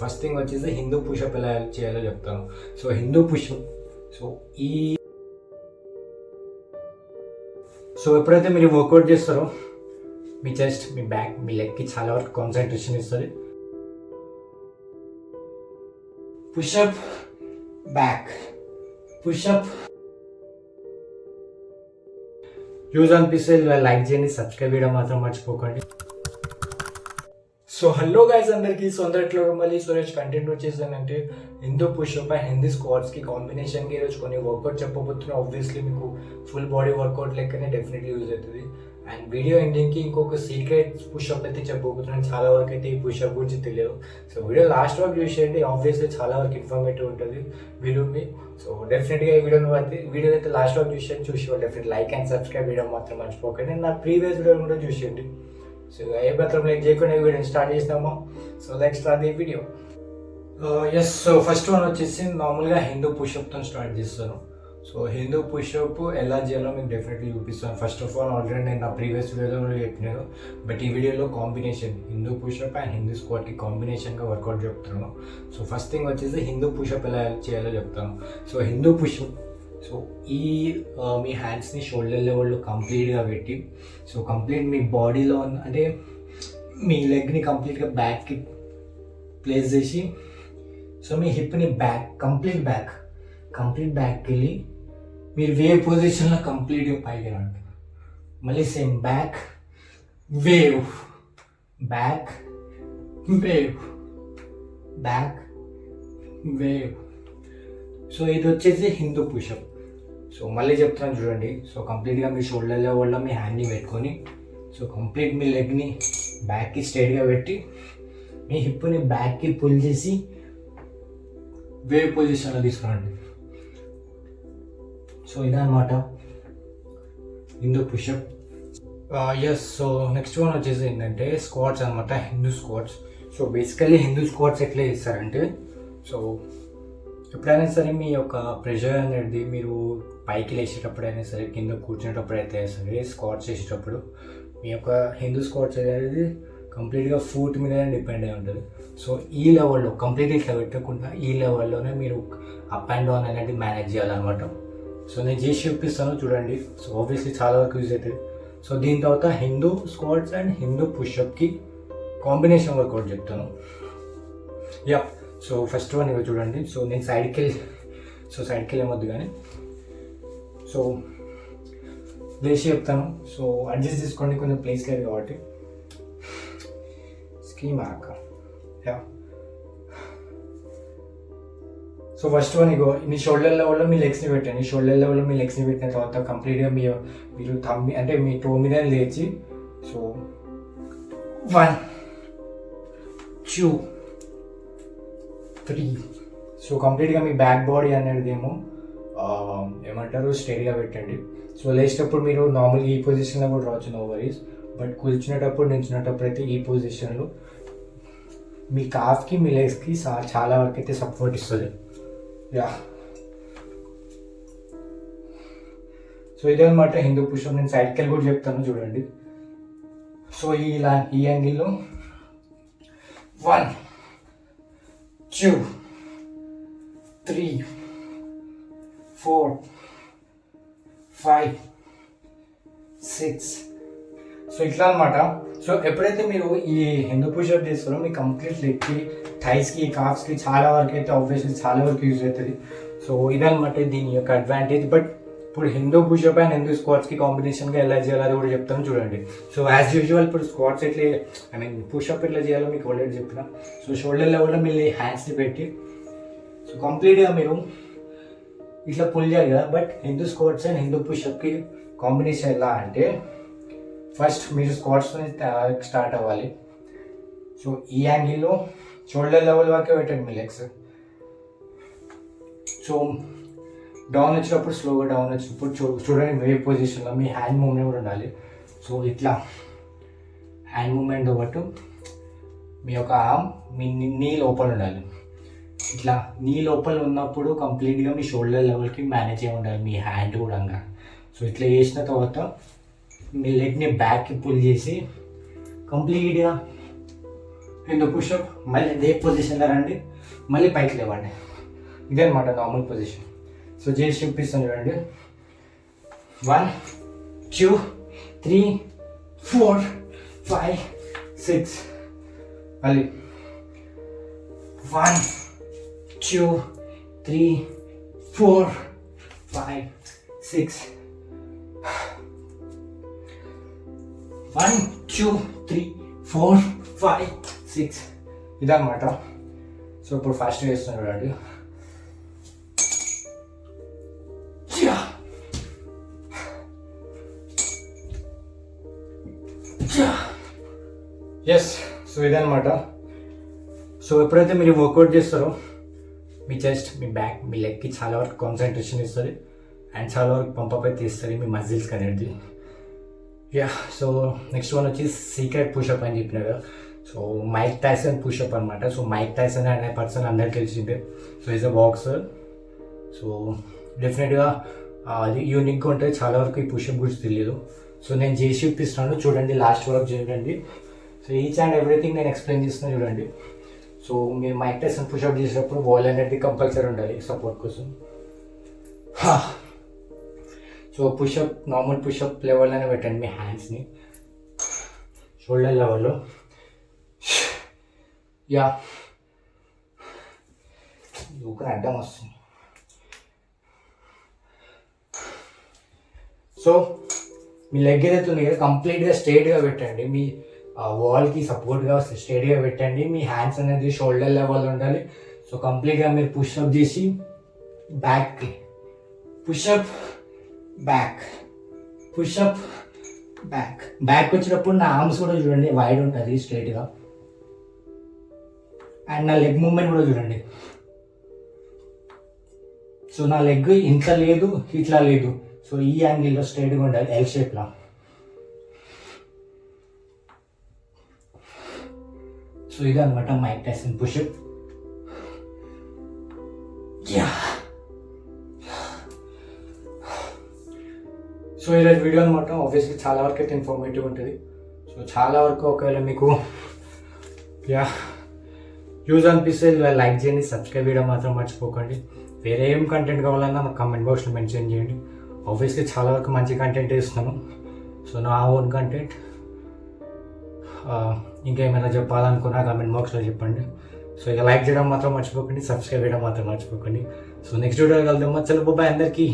First thing వచ్చేసి Hindu push up ఎలా చేయాలో చెప్తాను. సో హిందూ పుషప్ సో ఎప్పుడైతే మీరు వర్కౌట్ చేస్తారో మీ చెస్ట్, మీ బ్యాక్, మీ లెగ్కి చాలా వరకు కాన్సన్ట్రేషన్ ఇస్తుంది. Push up back, push up. యూజ్ అనిపిస్తే లైక్ చేయండి, సబ్స్క్రైబ్ చేయడం మాత్రం మర్చిపోకండి. సో హలో గైస్ అందరికీ. సో అందరిలో మళ్ళీ సురేష్ కంటెంట్ వచ్చేసానంటే హిందూ పుషప్ అండ్ హిందీ స్క్వాట్స్కి కాంబినేషన్కి ఈరోజు కొన్ని వర్కౌట్ చెప్పబోతున్నా. ఆబ్వియస్లీ మీకు ఫుల్ బాడీ వర్కౌట్ లెక్కనే డెఫినెట్లీ యూజ్ అవుతుంది. అండ్ వీడియో ఎండింగ్కి ఇంకొక సీక్రెట్ పుషప్ అయితే చెప్పబోతున్నాను. చాలా వరకు అయితే ఈ పుషప్ గురించి తెలియదు. సో వీడియో లాస్ట్ వరకు యూజ్ చేయండి. ఆబ్వియస్లీ చాలా వరకు ఇన్ఫర్మేటివ్ ఉంటుంది, బిలీవ్ మీ. సో డెఫినెట్గా ఈ వీడియో అయితే లాస్ట్ వరకు చూసి డెఫినెట్ లైక్ అండ్ సబ్స్క్రైబ్ చేయడం మాత్రం మర్చిపోకండి. నా ప్రీవియస్ వీడియో కూడా చూసేయండి. సో ఏ మాత్రం లైక్ చేయకుండా ఈ వీడియోని స్టార్ట్ చేసినామా. So let's start the video. Yes. So first one వచ్చేసి నార్మల్గా హిందూ పుషప్తో స్టార్ట్ చేస్తాను. సో హిందూ పుషప్ ఎలా చేయాలో మీకు డెఫినెట్లీ చూపిస్తాను. ఫస్ట్ ఆఫ్ ఆల్ ఆల్రెడీ నేను నా ప్రీవియస్ వీడియోలో చెప్పినాను, బట్ ఈ వీడియోలో combination Hindu push up and Hindu స్క్వాట్కి కాంబినేషన్గా వర్కౌట్ చెప్తున్నాను. సో ఫస్ట్ థింగ్ వచ్చేసి హిందూ పుషప్ ఎలా చేయాలో చెప్తాను. సో హిందూ పుషప్, సో ఈ మీ హ్యాండ్స్ని షోల్డర్ లెవెల్లో కంప్లీట్గా పెట్టి, సో కంప్లీట్ మీ బాడీలో అంటే మీ లెగ్ని కంప్లీట్గా బ్యాక్కి ప్లేస్ చేసి, సో మీ హిప్ని కంప్లీట్ బ్యాక్కి వెళ్ళి మీరు వేవ్ పొజిషన్లో కంప్లీట్గా పైకి రండి. మళ్ళీ same back wave, back wave, back wave. So ఇది వచ్చేసి హిందూ పుషప్. సో మళ్ళీ చెప్తున్నాను చూడండి. సో కంప్లీట్గా మీ షోల్డర్ లెవెల్లో మీ హ్యాండ్ని పెట్టుకొని, సో కంప్లీట్ మీ లెగ్ని బ్యాక్కి స్ట్రైట్గా పెట్టి మీ హిప్ని బ్యాక్కి పుల్ చేసి వేవ్ పొజిషన్లో తీసుకురండి. సో ఇదన్నమాట Hindu pushup. Yes. So next one వచ్చేసి ఏంటంటే స్క్వాట్స్ అనమాట, Hindu squats. So basically Hindu squats ఎట్లా చేస్తారంటే, సో ఎప్పుడైనా సరే మీ యొక్క ప్రెషర్ అనేది మీరు పైకి లేచేటప్పుడు అయినా సరే, కింద కూర్చునేటప్పుడు అయితే సరే, స్క్వాట్స్ చేసేటప్పుడు మీ యొక్క హిందూ స్క్వాట్స్ అనేది కంప్లీట్గా ఫుట్ మీదనే డిపెండ్ అయి ఉంటుంది. సో ఈ లెవెల్లో కంప్లీట్ ఇట్లా పెట్టకుండా ఈ లెవెల్లోనే మీరు అప్ అండ్ డౌన్ అనేది మేనేజ్ చేయాలన్నమాట. సో నేను చేసి చూపిస్తాను చూడండి. సో ఆబ్వియస్లీ చాలా వరకు యూజ్ అవుతుంది. సో దీని తర్వాత హిందూ స్క్వాట్స్ అండ్ హిందూ పుషప్కి కాంబినేషన్ వర్కౌట్ చెప్తాను. యా. సో ఫస్ట్ వన్ ఇవి చూడండి. సో నేను సైడ్కి వెళ్ళమొద్దు కానీ, సో లేచి చెప్తాను. సో అడ్జస్ట్ చేసుకోండి, కొంచెం ప్లేస్ లేదు కాబట్టి. స్కీమ్ ఆక. యా. సో ఫస్ట్ వన్ ఇగో మీ షోల్డర్ లెవెల్లో మీ లెగ్స్ని పెట్టండి. షోల్డర్ లెవెల్లో మీ లెగ్స్ని పెట్టిన తర్వాత కంప్లీట్గా మీరు తమ్మి అంటే మీ టో మీద లేచి, సో 1 2 3. సో కంప్లీట్గా మీ బ్యాక్ బాడీ అనేది ఏమంటారు స్ట్రైట్గా పెట్టండి. సో లేచేటప్పుడు మీరు నార్మల్గా ఈ పొజిషన్లో కూడా రావచ్చు, నో వరీస్. బట్ కూర్చునేటప్పుడు నిల్చునేటప్పుడు అయితే ఈ పొజిషన్లో మీ కాఫ్కి మీ లెగ్స్కి చాలా వరకు అయితే సపోర్ట్ ఇస్తుంది. యా. సో ఇదన్నమాట హిందూ పుషప్. నేను సైడ్కి వెళ్ళి కూడా చెప్తాను చూడండి. సో ఈ యాంగిల్లో 1 2 3 4 5 6. సో ఇట్లా అనమాట. సో ఎప్పుడైతే మీరు ఈ హిందూ పుషప్ చేస్తారో మీ కంప్లీట్ లెగ్కి, థైస్కి, కాఫ్స్కి చాలా వరకు అయితే ఆబ్వియస్లీ చాలా వరకు యూజ్ అవుతుంది. సో ఇదనమాట దీని యొక్క అడ్వాంటేజ్. బట్ ఇప్పుడు హిందూ పుషప్ అండ్ హిందూ స్క్వాట్స్కి కాంబినేషన్గా ఎలా చేయాలో అది కూడా చెప్తాను చూడండి. సో యాజ్ యూజువల్ ఇప్పుడు స్క్వాట్స్ పుషప్ ఎట్లా చేయాలో మీకు ఆల్రెడీ చెప్పిన. సో షోల్డర్ లెవెల్లో మీరు హ్యాండ్స్ని పెట్టి, సో కంప్లీట్గా మీరు ఇట్లా పుల్ చేయాలి కదా. But Hindu squats and Hindu పుషప్కి కాంబినేషన్ ఎలా అంటే, ఫస్ట్ మీరు స్క్వాట్స్తో స్టార్ట్ అవ్వాలి. సో ఈ యాంగిల్లో షోల్డర్ లెవెల్ వరకే పెట్టండి మీ లెగ్స్. సో డౌన్ వచ్చినప్పుడు స్లోగా డౌన్ వచ్చినప్పుడు చూడండి వేవ్ పొజిషన్లో మీ హ్యాండ్ మూవ్మెంట్ కూడా ఉండాలి. సో ఇట్లా హ్యాండ్ మూవ్మెంట్తో పాటు మీ యొక్క ఆర్మ్ మీ నీ లోపల ఉండాలి. ఇట్లా నీ లోపల ఉన్నప్పుడు కంప్లీట్గా మీ షోల్డర్ లెవెల్కి మేనేజ్ అయి ఉండాలి మీ హ్యాండ్ కూడా. సో ఇట్లా చేసిన తర్వాత మీ లెగ్ని బ్యాక్కి పుల్ చేసి కంప్లీట్గా కింద పుషప్ మళ్ళీ ఇదే పొజిషన్లో రండి, మళ్ళీ పైకి లేవండి. ఇదే అనమాట నార్మల్ పొజిషన్. సో చేసి చూపిస్తాను చూడండి. 1 2 3 4 5 6. మళ్ళీ 1 2 3 4 5 6. 1 2 3 4 5 6. ఇదన్నమాట. సో ఇప్పుడు ఫస్ట్ వేస్తున్నాను చూడండి. ఎస్, సో ఇదన్నమాట. సో ఎప్పుడైతే మీరు వర్కౌట్ చేస్తారో మీ చెస్ట్, మీ బ్యాక్, మీ లెగ్కి చాలా వరకు కాన్సన్ట్రేషన్ ఇస్తుంది అండ్ చాలా వరకు పంపప్ అయితే ఇస్తుంది మీ మజిల్స్కి అనేది. యా, సో నెక్స్ట్ వన్ వచ్చి సీక్రెట్ పుషప్ అని చెప్పిన కదా. సో మైక్ టైసన్ పుషప్ అనమాట. సో మైక్ టైసన్ అనే పర్సన్ అందరికి తెలిసిందే. So is a boxer. So డెఫినెట్గా అది యూనిక్గా ఉంటుంది. చాలా వరకు ఈ పుషప్ గురించి తెలియదు. సో నేను చేసి చూపిస్తున్నాను చూడండి, లాస్ట్ వరకు చూడండి. సో ఈచ్ అండ్ ఎవ్రీథింగ్ నేను ఎక్స్ప్లెయిన్ చేస్తున్నాను చూడండి. సో మీరు మైక్ టైసన్ పుషప్ చేసేటప్పుడు వాల్ అనేది కంపల్సరీ ఉండాలి సపోర్ట్ కోసం. సో పుషప్ నార్మల్ పుషప్ లెవెల్లోనే పెట్టండి మీ హ్యాండ్స్ని, షోల్డర్ లెవెల్లో. యా, ఊకని అడ్డం వస్తుంది. సో మీ లెగ్ ఏదైతే ఉంది కదా కంప్లీట్గా స్ట్రైట్గా పెట్టండి. మీ వాల్కి సపోర్ట్గా స్ట్రైట్గా పెట్టండి. మీ హ్యాండ్స్ అనేది షోల్డర్ లెవెల్ ఉండాలి. సో కంప్లీట్గా మీరు పుషప్ చేసి బ్యాక్కి pushup back, pushup back. Back వచ్చినప్పుడు నా ఆర్మ్స్ కూడా చూడండి వైడ్ ఉంటుంది స్ట్రైట్గా. అండ్ నా లెగ్ మూమెంట్ కూడా చూడండి. సో నా లెగ్ ఇంట్లో లేదు, ఇట్లా లేదు. సో ఈ యాంగిల్లో స్ట్రైట్గా ఉండాలి, ఎల్ షేప్లో. సో ఇదన్నమాట Mike Tyson pushup. Yeah, so ఈరోజు వీడియో అనమాట. ఆబ్వియస్లీ చాలా వరకు అయితే ఇన్ఫర్మేటివ్ ఉంటుంది. సో చాలా వరకు ఒకవేళ మీకు యూజ్ అనిపిస్తే లైక్ చేయండి, సబ్స్క్రైబ్ చేయడం మాత్రం మర్చిపోకండి. వేరే ఏం కంటెంట్ కావాలన్నా నాకు కామెంట్ బాక్స్లో మెన్షన్ చేయండి. ఆబ్వియస్లీ చాలా వరకు మంచి కంటెంట్ ఇస్తున్నాను. సో నా ఓన్ కంటెంట్. ఇంకేమైనా చెప్పాలనుకున్నా కామెంట్ బాక్స్లో చెప్పండి. సో ఇక లైక్ చేయడం మాత్రం మర్చిపోకండి, సబ్స్క్రైబ్ చేయడం మాత్రం మర్చిపోకండి. సో నెక్స్ట్ వీడియో కలుద్దాం. చలో బాయ్ అందరికీ.